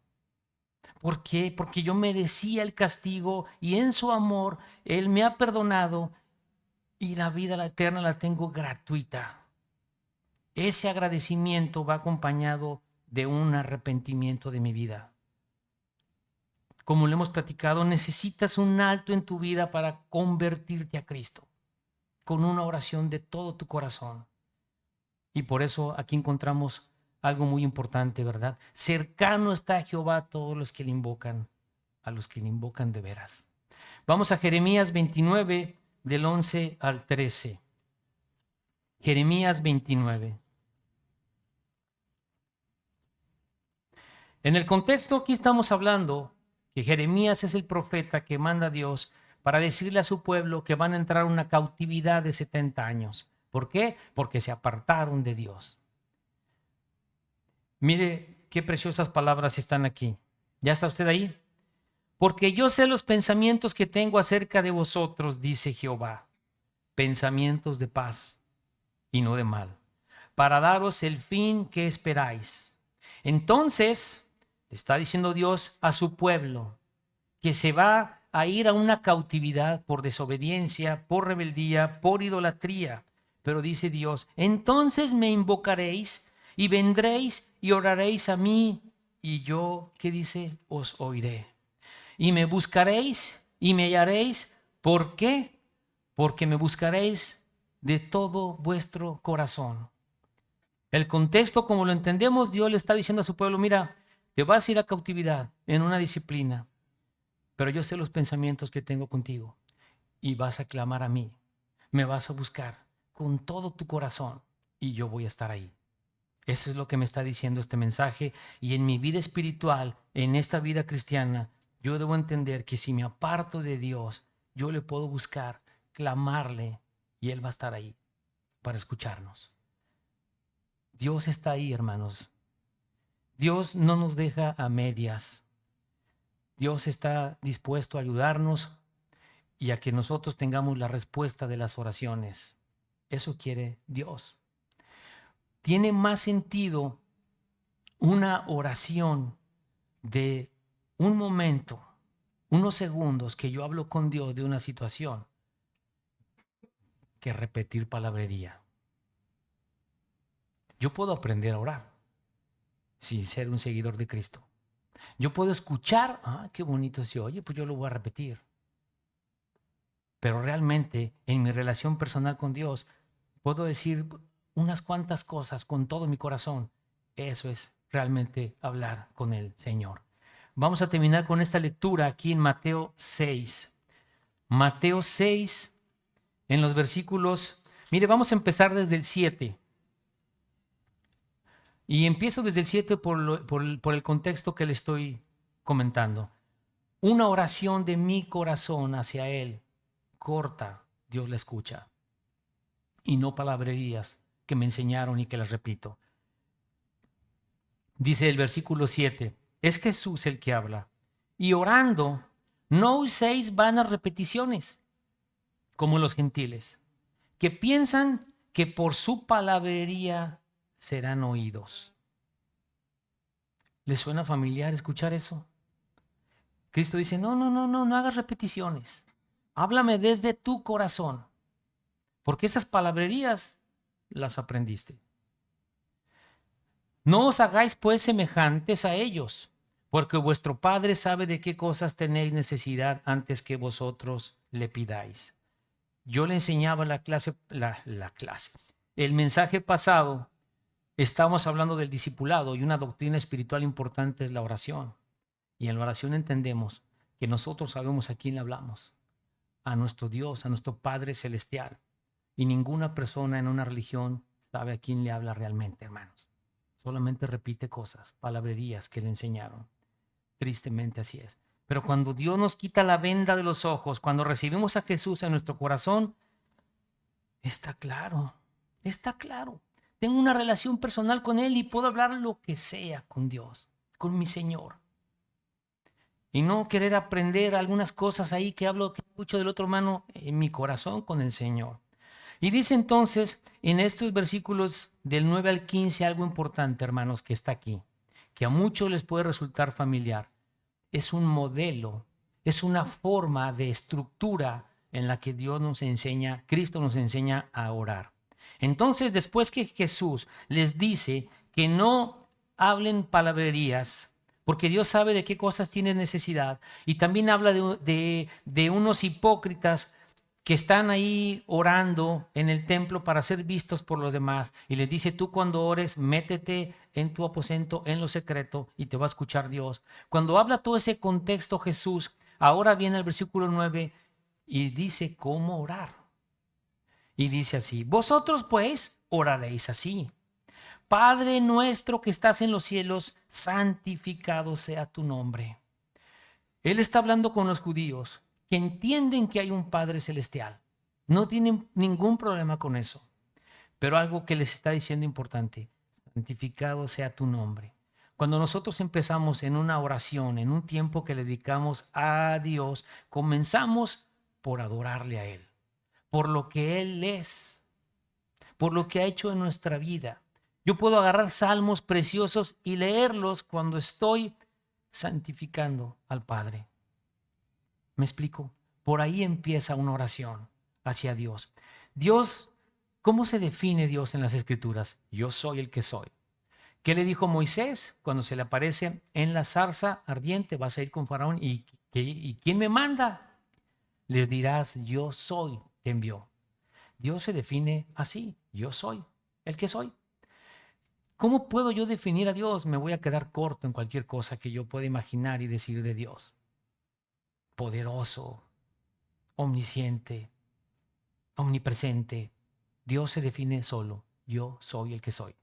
¿Por qué? Porque yo merecía el castigo y en su amor Él me ha perdonado y la vida la eterna la tengo gratuita. Ese agradecimiento va acompañado de un arrepentimiento de mi vida. Como lo hemos platicado, necesitas un alto en tu vida para convertirte a Cristo con una oración de todo tu corazón. Y por eso aquí encontramos algo muy importante, ¿verdad? Cercano está Jehová a todos los que le invocan, a los que le invocan de veras. Vamos a Jeremías 29, del 11 al 13. Jeremías 29. En el contexto aquí estamos hablando que Jeremías es el profeta que manda a Dios para decirle a su pueblo que van a entrar a una cautividad de 70 años. ¿Por qué? Porque se apartaron de Dios. Mire qué preciosas palabras están aquí. ¿Ya está usted ahí? Porque yo sé los pensamientos que tengo acerca de vosotros, dice Jehová, pensamientos de paz y no de mal, para daros el fin que esperáis. Entonces, está diciendo Dios a su pueblo que se va a ir a una cautividad por desobediencia, por rebeldía, por idolatría. Pero dice Dios, entonces me invocaréis y vendréis y oraréis a mí y yo, ¿qué dice? Os oiré. Y me buscaréis y me hallaréis. ¿Por qué? Porque me buscaréis de todo vuestro corazón. El contexto, como lo entendemos, Dios le está diciendo a su pueblo, mira, te vas a ir a cautividad en una disciplina, pero yo sé los pensamientos que tengo contigo y vas a clamar a mí, me vas a buscar con todo tu corazón y yo voy a estar ahí. Eso es lo que me está diciendo este mensaje y en mi vida espiritual, en esta vida cristiana, yo debo entender que si me aparto de Dios, yo le puedo buscar, clamarle y Él va a estar ahí para escucharnos. Dios está ahí, hermanos. Dios no nos deja a medias. Dios está dispuesto a ayudarnos y a que nosotros tengamos la respuesta de las oraciones. Eso quiere Dios. Tiene más sentido una oración de un momento, unos segundos que yo hablo con Dios de una situación, que repetir palabrería. Yo puedo aprender a orar sin ser un seguidor de Cristo. Yo puedo escuchar, qué bonito se oye, pues yo lo voy a repetir. Pero realmente en mi relación personal con Dios puedo decir unas cuantas cosas con todo mi corazón. Eso es realmente hablar con el Señor. Vamos a terminar con esta lectura aquí en Mateo 6. Mateo 6, en los versículos, mire, vamos a empezar desde el 7. Y empiezo desde el 7 por el contexto que le estoy comentando. Una oración de mi corazón hacia Él, corta, Dios la escucha. Y no palabrerías que me enseñaron y que las repito. Dice el versículo 7, es Jesús el que habla. Y orando, no uséis vanas repeticiones, como los gentiles, que piensan que por su palabrería serán oídos. ¿Les suena familiar escuchar eso? Cristo dice, no hagas repeticiones. Háblame desde tu corazón, porque esas palabrerías las aprendiste. No os hagáis pues semejantes a ellos, porque vuestro Padre sabe de qué cosas tenéis necesidad antes que vosotros le pidáis. Yo le enseñaba la clase. El mensaje pasado, estábamos hablando del discipulado y una doctrina espiritual importante es la oración. Y en la oración entendemos que nosotros sabemos a quién le hablamos, a nuestro Dios, a nuestro Padre Celestial. Y ninguna persona en una religión sabe a quién le habla realmente, hermanos. Solamente repite cosas, palabrerías que le enseñaron. Tristemente así es. Pero cuando Dios nos quita la venda de los ojos, cuando recibimos a Jesús en nuestro corazón, está claro, está claro. Tengo una relación personal con Él y puedo hablar lo que sea con Dios, con mi Señor. Y no querer aprender algunas cosas ahí que escucho del otro hermano en mi corazón con el Señor. Y dice entonces en estos versículos del 9 al 15 algo importante, hermanos, que está aquí, que a muchos les puede resultar familiar. Es un modelo, es una forma de estructura en la que Dios nos enseña, Cristo nos enseña a orar. Entonces, después que Jesús les dice que no hablen palabrerías, porque Dios sabe de qué cosas tienes necesidad, y también habla de unos hipócritas que están ahí orando en el templo para ser vistos por los demás. Y les dice, tú cuando ores, métete en tu aposento, en lo secreto, y te va a escuchar Dios. Cuando habla todo ese contexto Jesús, ahora viene el versículo 9 y dice cómo orar. Y dice así, vosotros pues oraréis así. Padre nuestro que estás en los cielos, santificado sea tu nombre. Él está hablando con los judíos que entienden que hay un Padre celestial. No tienen ningún problema con eso. Pero algo que les está diciendo importante, santificado sea tu nombre. Cuando nosotros empezamos en una oración, en un tiempo que le dedicamos a Dios, comenzamos por adorarle a Él, por lo que Él es, por lo que ha hecho en nuestra vida. Yo puedo agarrar salmos preciosos y leerlos cuando estoy santificando al Padre. ¿Me explico? Por ahí empieza una oración hacia Dios. Dios, ¿cómo se define Dios en las Escrituras? Yo soy el que soy. ¿Qué le dijo Moisés cuando se le aparece en la zarza ardiente? Vas a ir con Faraón y ¿quién me manda? Les dirás, yo soy, te envió. Dios se define así, yo soy el que soy. ¿Cómo puedo yo definir a Dios? Me voy a quedar corto en cualquier cosa que yo pueda imaginar y decir de Dios. Poderoso, omnisciente, omnipresente. Dios se define solo, yo soy el que soy.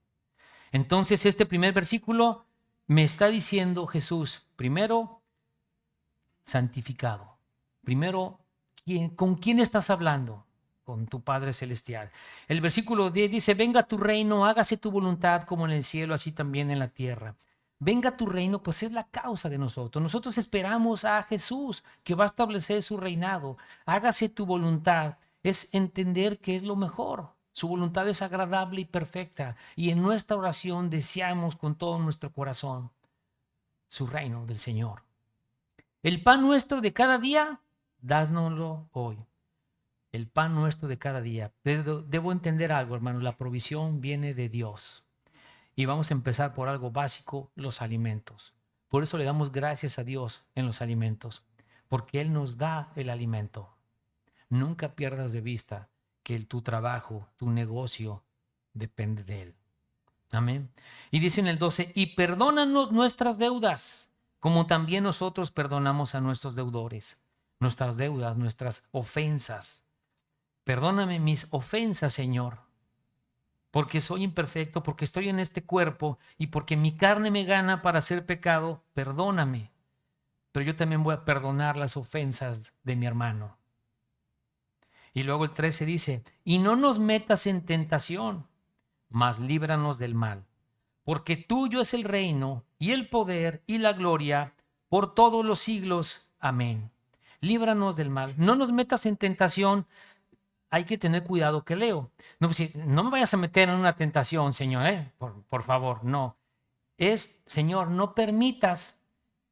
Entonces este primer versículo me está diciendo Jesús, primero, santificado. Primero, ¿con quién estás hablando? Con tu Padre Celestial. El versículo 10 dice, venga tu reino, hágase tu voluntad como en el cielo, así también en la tierra. Venga tu reino, pues es la causa de nosotros. Nosotros esperamos a Jesús, que va a establecer su reinado. Hágase tu voluntad. Es entender que es lo mejor. Su voluntad es agradable y perfecta. Y en nuestra oración deseamos con todo nuestro corazón su reino del Señor. El pan nuestro de cada día, dásnoslo hoy. El pan nuestro de cada día. Pero debo entender algo, hermano. La provisión viene de Dios. Y vamos a empezar por algo básico, los alimentos. Por eso le damos gracias a Dios en los alimentos, porque Él nos da el alimento. Nunca pierdas de vista que tu trabajo, tu negocio, depende de Él. Amén. Y dice en el 12, y perdónanos nuestras deudas, como también nosotros perdonamos a nuestros deudores. Nuestras deudas, nuestras ofensas. Perdóname mis ofensas, Señor, porque soy imperfecto, porque estoy en este cuerpo y porque mi carne me gana para hacer pecado, perdóname. Pero yo también voy a perdonar las ofensas de mi hermano. Y luego el 13 dice, y no nos metas en tentación, mas líbranos del mal, porque tuyo es el reino y el poder y la gloria por todos los siglos. Amén. Líbranos del mal. No nos metas en tentación. Hay que tener cuidado que leo. No, pues, no me vayas a meter en una tentación, Señor, por favor, no. Es, Señor, no permitas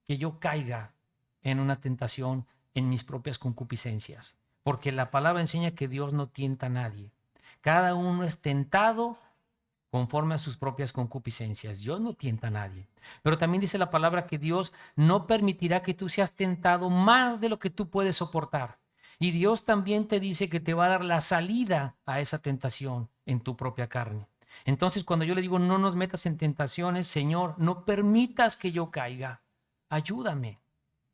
que yo caiga en una tentación en mis propias concupiscencias, porque la palabra enseña que Dios no tienta a nadie. Cada uno es tentado conforme a sus propias concupiscencias. Dios no tienta a nadie. Pero también dice la palabra que Dios no permitirá que tú seas tentado más de lo que tú puedes soportar. Y Dios también te dice que te va a dar la salida a esa tentación en tu propia carne. Entonces, cuando yo le digo, no nos metas en tentaciones, Señor, no permitas que yo caiga. Ayúdame.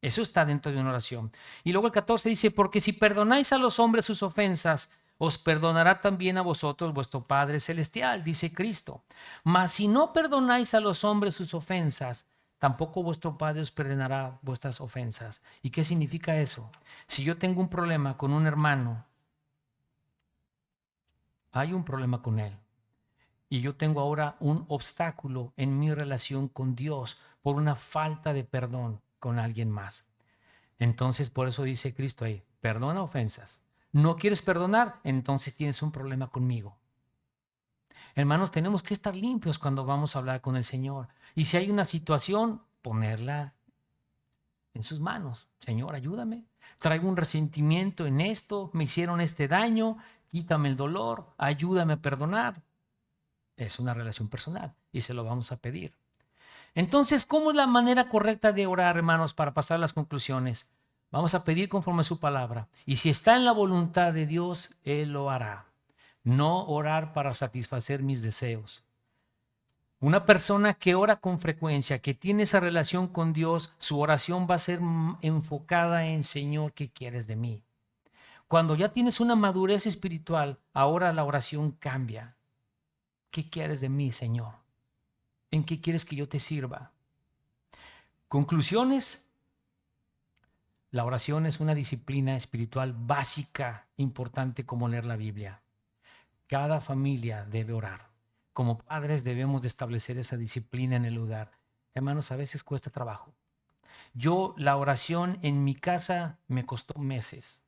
Eso está dentro de una oración. Y luego el 14 dice, porque si perdonáis a los hombres sus ofensas, os perdonará también a vosotros vuestro Padre Celestial, dice Cristo. Mas si no perdonáis a los hombres sus ofensas, tampoco vuestro Padre os perdonará vuestras ofensas. ¿Y qué significa eso? Si yo tengo un problema con un hermano, hay un problema con él. Y yo tengo ahora un obstáculo en mi relación con Dios por una falta de perdón con alguien más. Entonces, por eso dice Cristo ahí, perdona ofensas. ¿No quieres perdonar? Entonces tienes un problema conmigo. Hermanos, tenemos que estar limpios cuando vamos a hablar con el Señor. Y si hay una situación, ponerla en sus manos. Señor, ayúdame. Traigo un resentimiento en esto, me hicieron este daño, quítame el dolor, ayúdame a perdonar. Es una relación personal y se lo vamos a pedir. Entonces, ¿cómo es la manera correcta de orar, hermanos, para pasar las conclusiones? Vamos a pedir conforme a su palabra. Y si está en la voluntad de Dios, Él lo hará. No orar para satisfacer mis deseos. Una persona que ora con frecuencia, que tiene esa relación con Dios, su oración va a ser enfocada en Señor, ¿qué quieres de mí? Cuando ya tienes una madurez espiritual, ahora la oración cambia. ¿Qué quieres de mí, Señor? ¿En qué quieres que yo te sirva? Conclusiones. La oración es una disciplina espiritual básica, importante como leer la Biblia. Cada familia debe orar. Como padres debemos de establecer esa disciplina en el hogar. Hermanos, a veces cuesta trabajo. La oración en mi casa me costó meses.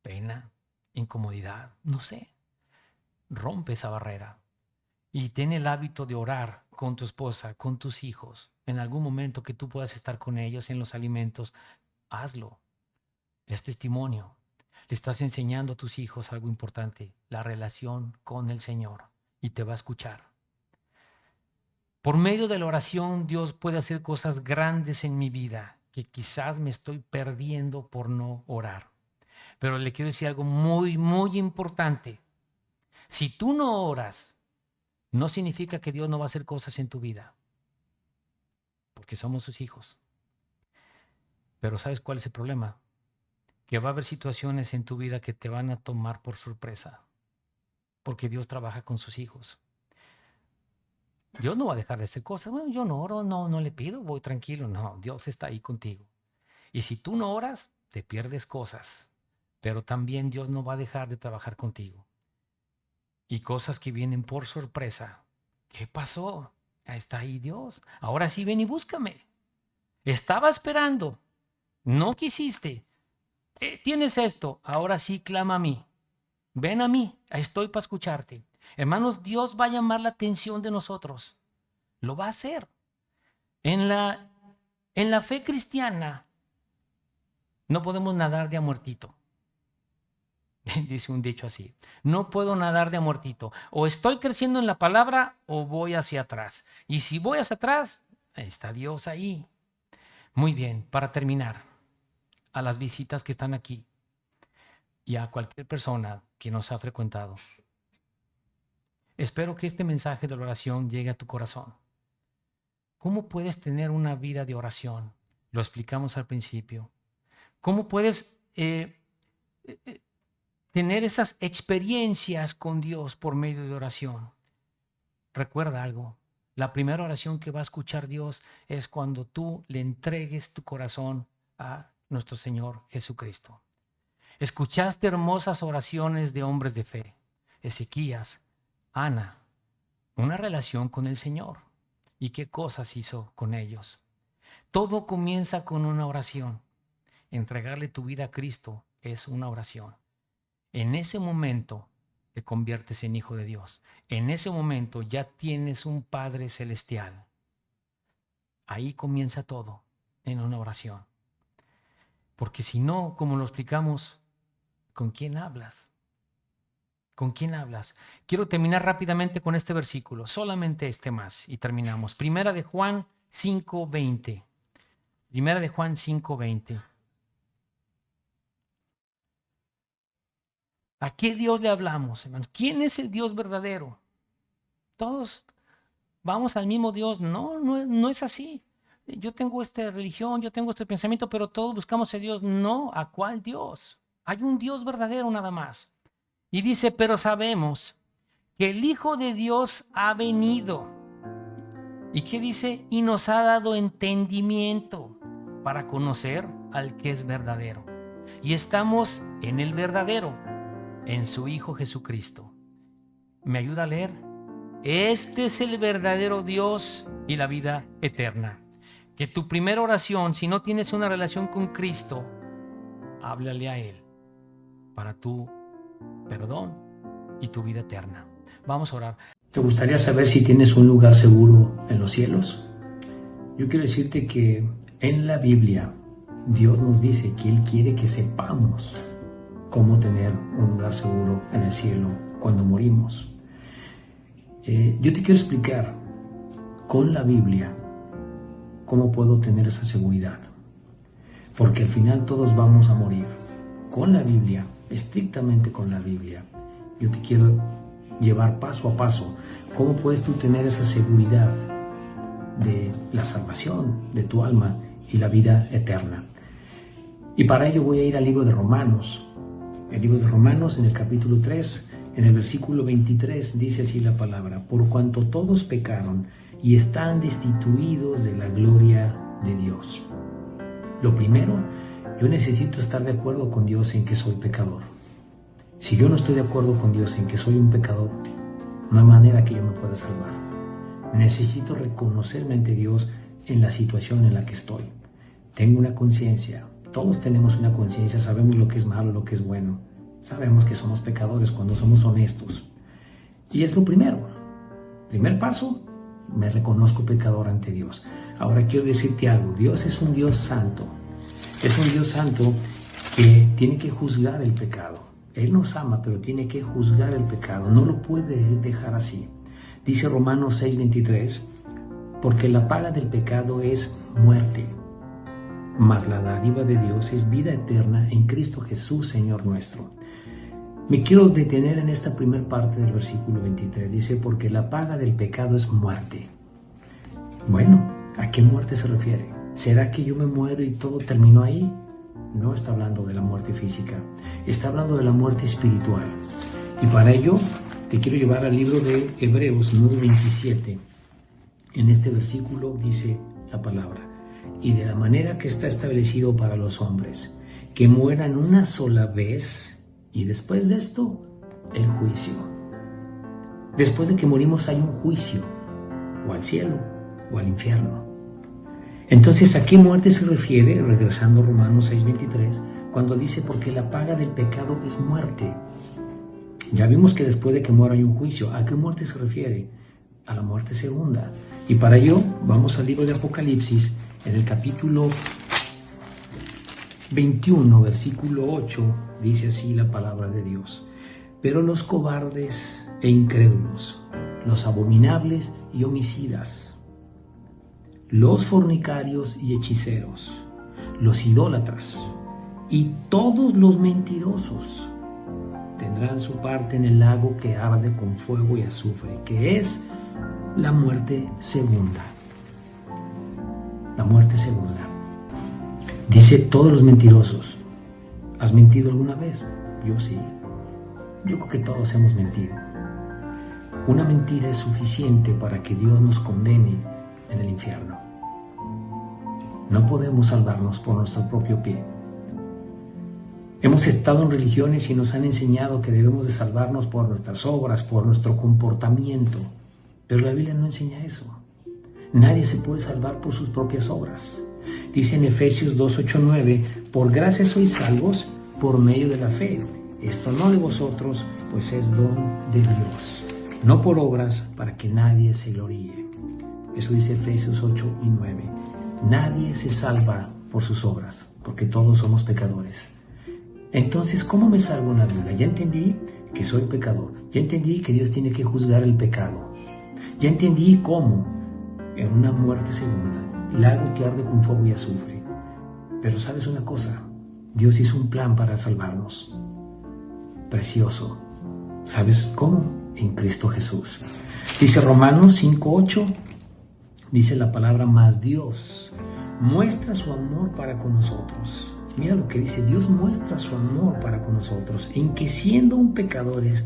Pena, incomodidad, no sé. Rompe esa barrera. Y ten el hábito de orar con tu esposa, con tus hijos. En algún momento que tú puedas estar con ellos en los alimentos, hazlo. Es testimonio. Le estás enseñando a tus hijos algo importante, la relación con el Señor, y te va a escuchar. Por medio de la oración, Dios puede hacer cosas grandes en mi vida que quizás me estoy perdiendo por no orar. Pero le quiero decir algo muy, muy importante. Si tú no oras, no significa que Dios no va a hacer cosas en tu vida, porque somos sus hijos. Pero ¿sabes cuál es el problema? Que va a haber situaciones en tu vida que te van a tomar por sorpresa, porque Dios trabaja con sus hijos. Dios no va a dejar de hacer cosas. Bueno, yo no oro, no le pido, voy tranquilo. No, Dios está ahí contigo. Y si tú no oras, te pierdes cosas. Pero también Dios no va a dejar de trabajar contigo. Y cosas que vienen por sorpresa. ¿Qué pasó? Está ahí Dios. Ahora sí ven y búscame. Estaba esperando. No quisiste. Tienes esto. Ahora sí clama a mí. Ven a mí. Estoy para escucharte. Hermanos, Dios va a llamar la atención de nosotros. Lo va a hacer. En la fe cristiana no podemos nadar de a muertito. Dice un dicho así. No puedo nadar de a muertito. O estoy creciendo en la palabra o voy hacia atrás. Y si voy hacia atrás, está Dios ahí. Muy bien, para terminar, a las visitas que están aquí y a cualquier persona que nos ha frecuentado. Espero que este mensaje de la oración llegue a tu corazón. ¿Cómo puedes tener una vida de oración? Lo explicamos al principio. ¿Cómo puedes tener esas experiencias con Dios por medio de oración? Recuerda algo. La primera oración que va a escuchar Dios es cuando tú le entregues tu corazón a nuestro Señor Jesucristo. Escuchaste hermosas oraciones de hombres de fe. Ezequías, Ana, una relación con el Señor. ¿Y qué cosas hizo con ellos? Todo comienza con una oración. Entregarle tu vida a Cristo es una oración. En ese momento te conviertes en hijo de Dios. En ese momento ya tienes un Padre celestial. Ahí comienza todo, en una oración. Porque si no, como lo explicamos, ¿con quién hablas? ¿Con quién hablas? Quiero terminar rápidamente con este versículo, solamente este más, y terminamos. Primera de Juan 5:20. Primera de Juan 5:20. ¿A qué Dios le hablamos, hermanos? ¿Quién es el Dios verdadero? Todos vamos al mismo Dios. No es así. Yo tengo esta religión, yo tengo este pensamiento, pero todos buscamos a Dios. No, ¿a cuál Dios? Hay un Dios verdadero nada más. Y dice, pero sabemos que el Hijo de Dios ha venido. ¿Y qué dice? Y nos ha dado entendimiento para conocer al que es verdadero. Y estamos en el verdadero, en su Hijo Jesucristo. ¿Me ayuda a leer? Este es el verdadero Dios y la vida eterna. Que tu primera oración, si no tienes una relación con Cristo, háblale a Él para tu perdón y tu vida eterna. Vamos a orar. ¿Te gustaría saber si tienes un lugar seguro en los cielos? Yo quiero decirte que en la Biblia Dios nos dice que Él quiere que sepamos cómo tener un lugar seguro en el cielo cuando morimos. Yo te quiero explicar con la Biblia cómo puedo tener esa seguridad. Porque al final todos vamos a morir. Con la Biblia, estrictamente con la Biblia, yo te quiero llevar paso a paso cómo puedes tú tener esa seguridad de la salvación de tu alma y la vida eterna. Y para ello voy a ir al libro de Romanos. El libro de Romanos, en el capítulo 3, en el versículo 23, dice así la palabra: por cuanto todos pecaron y están destituidos de la gloria de Dios. Lo primero, yo necesito estar de acuerdo con Dios en que soy pecador. Si yo no estoy de acuerdo con Dios en que soy un pecador, no hay manera que yo me pueda salvar. Necesito reconocerme ante Dios en la situación en la que estoy. Tengo una conciencia. Todos tenemos una conciencia, sabemos lo que es malo, lo que es bueno. Sabemos que somos pecadores cuando somos honestos. Y es lo primero. Primer paso, me reconozco pecador ante Dios. Ahora quiero decirte algo. Dios es un Dios santo. Es un Dios santo que tiene que juzgar el pecado. Él nos ama, pero tiene que juzgar el pecado. No lo puede dejar así. Dice Romanos 6:23, porque la paga del pecado es muerte, mas la dádiva de Dios es vida eterna en Cristo Jesús, Señor nuestro. Me quiero detener en esta primera parte del versículo 23. Dice, porque la paga del pecado es muerte. Bueno, ¿a qué muerte se refiere? ¿Será que yo me muero y todo terminó ahí? No está hablando de la muerte física, está hablando de la muerte espiritual. Y para ello te quiero llevar al libro de Hebreos 9:27. En este versículo dice la palabra: y de la manera que está establecido para los hombres, que mueran una sola vez, y después de esto, el juicio. Después de que morimos hay un juicio, o al cielo, o al infierno. Entonces, ¿a qué muerte se refiere? Regresando a Romanos 6:23, cuando dice, porque la paga del pecado es muerte. Ya vimos que después de que muera hay un juicio. ¿A qué muerte se refiere? A la muerte segunda. Y para ello, vamos al libro de Apocalipsis, en el capítulo 21, versículo 8, dice así la palabra de Dios: pero los cobardes e incrédulos, los abominables y homicidas, los fornicarios y hechiceros, los idólatras y todos los mentirosos tendrán su parte en el lago que arde con fuego y azufre, que es la muerte segunda. La muerte segunda. Dice todos los mentirosos. ¿Has mentido alguna vez? Yo sí. Yo creo que todos hemos mentido. Una mentira es suficiente para que Dios nos condene en el infierno. No podemos salvarnos por nuestro propio pie. Hemos estado en religiones y nos han enseñado que debemos de salvarnos por nuestras obras, por nuestro comportamiento. Pero la Biblia no enseña eso. Nadie se puede salvar por sus propias obras. Dice en Efesios 2:8-9, por gracia sois salvos por medio de la fe. Esto no de vosotros, pues es don de Dios. No por obras, para que nadie se gloríe. Eso dice Efesios 8:9. Nadie se salva por sus obras, porque todos somos pecadores. Entonces, ¿cómo me salvo en la Biblia? Ya entendí que soy pecador. Ya entendí que Dios tiene que juzgar el pecado. Ya entendí cómo, en una muerte segunda, lago que arde con fuego y azufre. Pero ¿sabes una cosa? Dios hizo un plan para salvarnos. Precioso. ¿Sabes cómo? En Cristo Jesús. Dice Romanos 5:8, dice la palabra, mas Dios muestra su amor para con nosotros, Mira lo que dice, Dios muestra su amor para con nosotros, en que siendo un pecadores,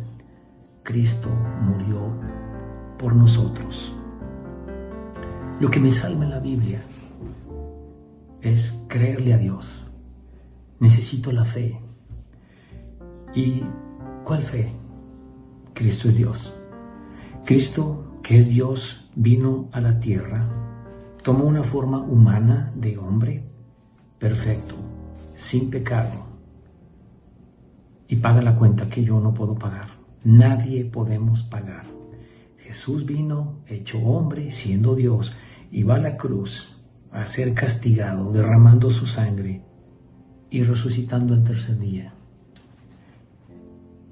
Cristo murió por nosotros. Lo que me salva en la Biblia es creerle a Dios. Necesito la fe. ¿Y cuál fe? Cristo es Dios. Cristo, que es Dios, vino a la tierra, tomó una forma humana de hombre, perfecto, sin pecado, y paga la cuenta que yo no puedo pagar. Nadie podemos pagar. Jesús vino hecho hombre, siendo Dios, y va a la cruz a ser castigado, derramando su sangre y resucitando al tercer día.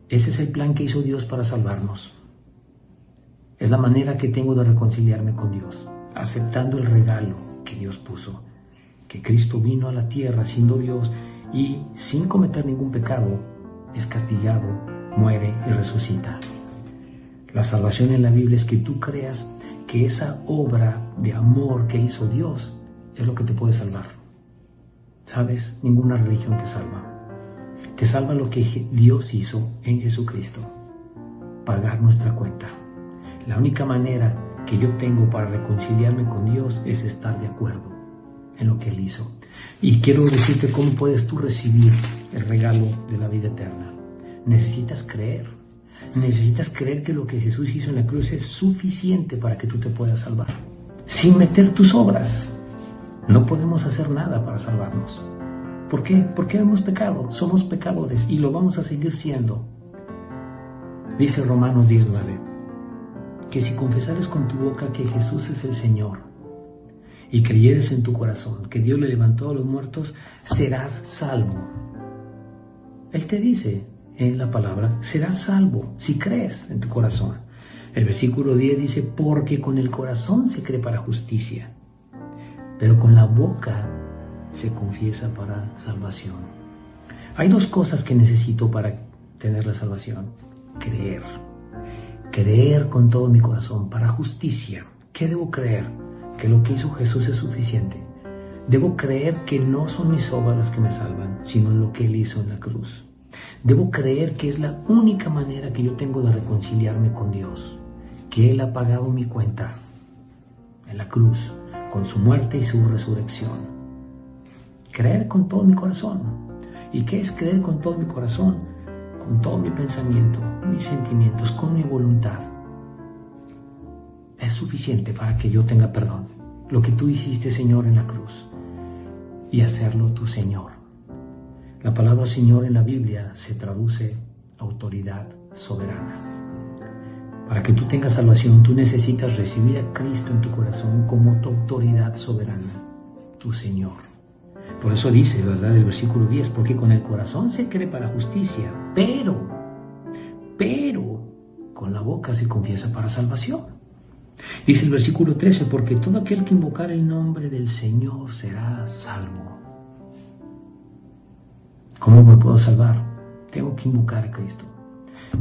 Ese es el plan que hizo Dios para salvarnos. Es la manera que tengo de reconciliarme con Dios, aceptando el regalo que Dios puso, que Cristo vino a la tierra siendo Dios y sin cometer ningún pecado, es castigado, muere y resucita. La salvación en la Biblia es que tú creas que esa obra de amor que hizo Dios es lo que te puede salvar. ¿Sabes? Ninguna religión te salva. Te salva lo que Dios hizo en Jesucristo, pagar nuestra cuenta. La única manera que yo tengo para reconciliarme con Dios es estar de acuerdo en lo que Él hizo. Y quiero decirte cómo puedes tú recibir el regalo de la vida eterna. Necesitas creer. Necesitas creer que lo que Jesús hizo en la cruz es suficiente para que tú te puedas salvar. Sin meter tus obras. No podemos hacer nada para salvarnos. ¿Por qué? Porque hemos pecado. Somos pecadores y lo vamos a seguir siendo. Dice Romanos 19, que si confesares con tu boca que Jesús es el Señor y creyeres en tu corazón que Dios le levantó a los muertos, serás salvo. Él te dice en la palabra, serás salvo si crees en tu corazón. El versículo 10 dice, porque con el corazón se cree para justicia, pero con la boca se confiesa para salvación. Hay dos cosas que necesito para tener la salvación. Creer con todo mi corazón para justicia. ¿Qué debo creer? Que lo que hizo Jesús es suficiente. Debo creer que no son mis obras las que me salvan, sino lo que Él hizo en la cruz. Debo creer que es la única manera que yo tengo de reconciliarme con Dios, que Él ha pagado mi cuenta en la cruz, con su muerte y su resurrección. Creer con todo mi corazón. ¿Y qué es creer con todo mi corazón? Con todo mi pensamiento, mis sentimientos, con mi voluntad. Es suficiente para que yo tenga perdón. Lo que tú hiciste, Señor, en la cruz. Y hacerlo tu Señor. La palabra Señor en la Biblia se traduce autoridad soberana. Para que tú tengas salvación, tú necesitas recibir a Cristo en tu corazón como tu autoridad soberana, tu Señor. Por eso dice, ¿verdad? El versículo 10, porque con el corazón se cree para justicia, pero con la boca se confiesa para salvación. Dice el versículo 13, porque todo aquel que invocar el nombre del Señor será salvo. ¿Cómo me puedo salvar? Tengo que invocar a Cristo.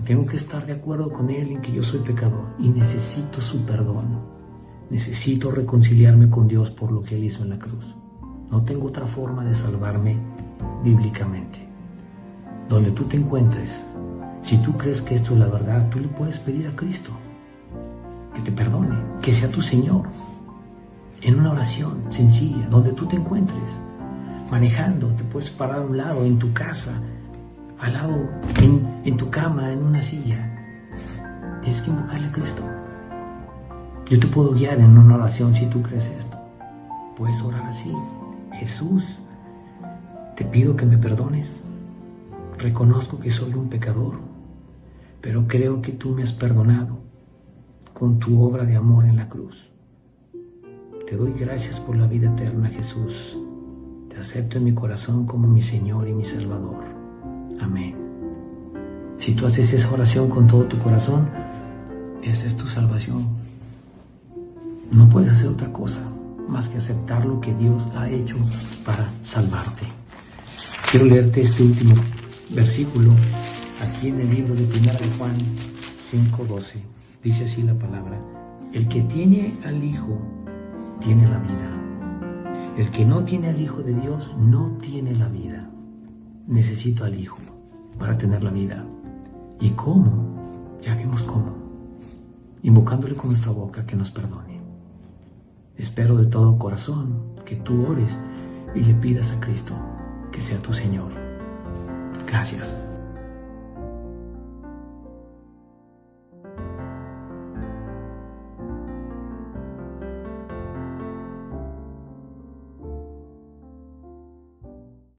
Tengo que estar de acuerdo con Él en que yo soy pecador y necesito su perdón. Necesito reconciliarme con Dios por lo que Él hizo en la cruz. No tengo otra forma de salvarme bíblicamente. Donde tú te encuentres, si tú crees que esto es la verdad, tú le puedes pedir a Cristo que te perdone, que sea tu Señor, en una oración sencilla, donde tú te encuentres. Manejando, te puedes parar a un lado, en tu casa, al lado, en tu cama, en una silla. Tienes que invocarle a Cristo. Yo te puedo guiar en una oración si tú crees esto. Puedes orar así. Jesús, te pido que me perdones. Reconozco que soy un pecador, pero creo que tú me has perdonado con tu obra de amor en la cruz. Te doy gracias por la vida eterna, Jesús. Te acepto en mi corazón como mi Señor y mi Salvador. Amén. Si tú haces esa oración con todo tu corazón, esa es tu salvación. No puedes hacer otra cosa más que aceptar lo que Dios ha hecho para salvarte. Quiero leerte este último versículo aquí en el libro de 1 de Juan 5:12. Dice así la palabra: el que tiene al Hijo tiene la vida. El que no tiene al Hijo de Dios no tiene la vida. Necesito al Hijo para tener la vida. ¿Y cómo? Ya vimos cómo. Invocándole con nuestra boca que nos perdone. Espero de todo corazón que tú ores y le pidas a Cristo que sea tu Señor. Gracias.